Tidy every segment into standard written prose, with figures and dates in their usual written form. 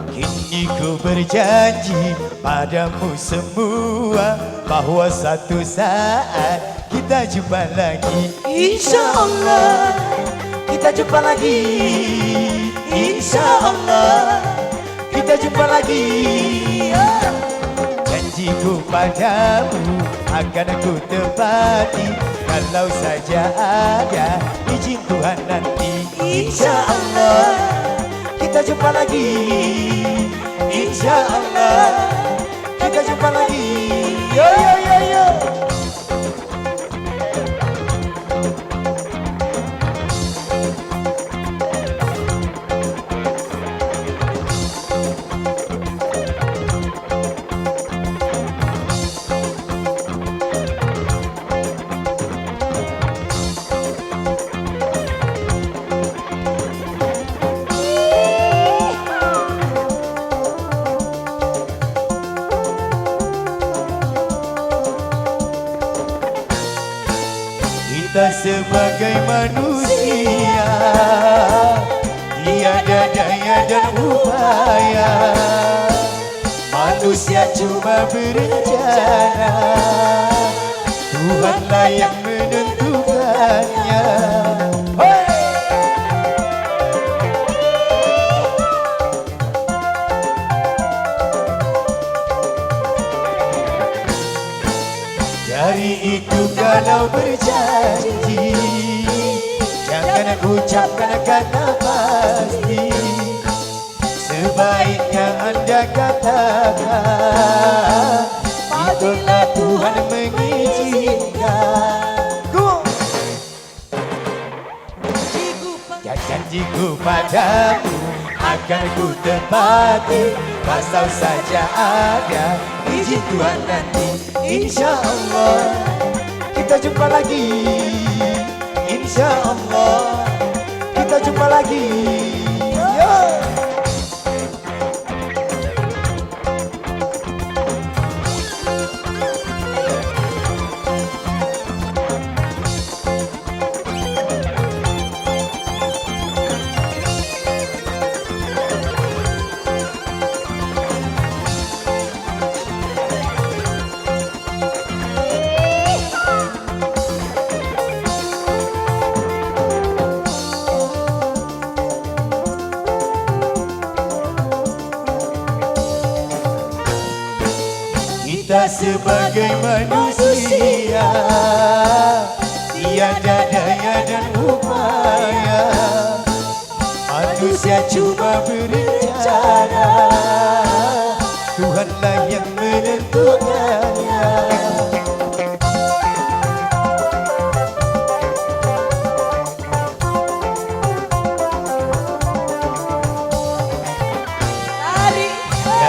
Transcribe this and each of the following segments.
Kini ku berjanji padamu semua bahwa satu saat kita jumpa lagi. Insya Allah kita jumpa lagi. Insya Allah kita jumpa lagi. Janjiku padamu akan ku tepati kalau saja ada izin Tuhan nanti. Insya Allah kita jumpa lagi. Insya Allah kita jumpa lagi. Yo yo yo yo. Kita sebagai manusia tiada daya dan upaya. Manusia cuma berencana, Tuhanlah yang menentukannya. Dari itu kalau berjanji jangan ucapkan kata pasti. Sebaiknya anda katakan itulah Tuhan mengizinkan. Janjiku padamu akan ku tepati asal saja ada izin Tuhan nanti. Insya Allah kita jumpa lagi. Insya Allah kita jumpa lagi. Yo. Kita sebagai manusia tiada daya dan upaya. Manusia cuma berencana, Tuhanlah yang menentukannya.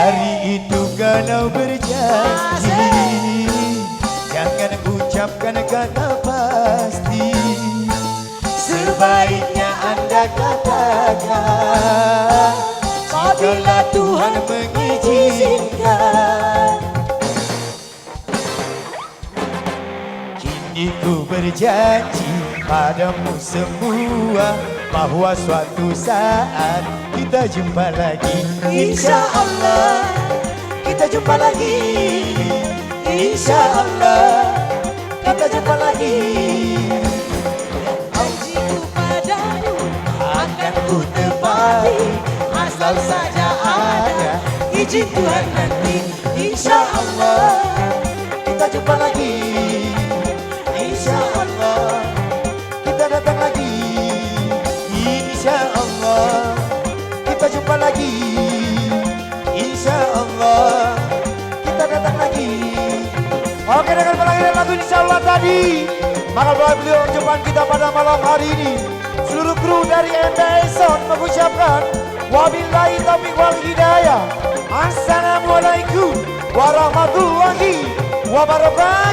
Dari itu kalau berjanji jangan ucapkan kata pasti. Sebaiknya anda katakan jikalau Tuhan mengizinkan. Kini ku berjanji padamu semua bahwa suatu saat kita jumpa lagi. Insya Allah kita jumpa lagi. Insya Allah kita jumpa lagi. Janjiku padamu akan ku tepati asal saja ada izin Tuhan nanti. Insya Allah kita jumpa lagi. Insya Allah kita datang lagi. Insya Allah kita jumpa lagi. Insya Allah kita datang lagi. Oke, dengan panggilan lagu Insya Allah tadi, maka beliau ucapan kita pada malam hari ini. Seluruh kru dari MBA Sound mengucapkan wabillahi taufiq wal hidayah. Assalamualaikum warahmatullahi wabarakatuh. Bapak Rokan.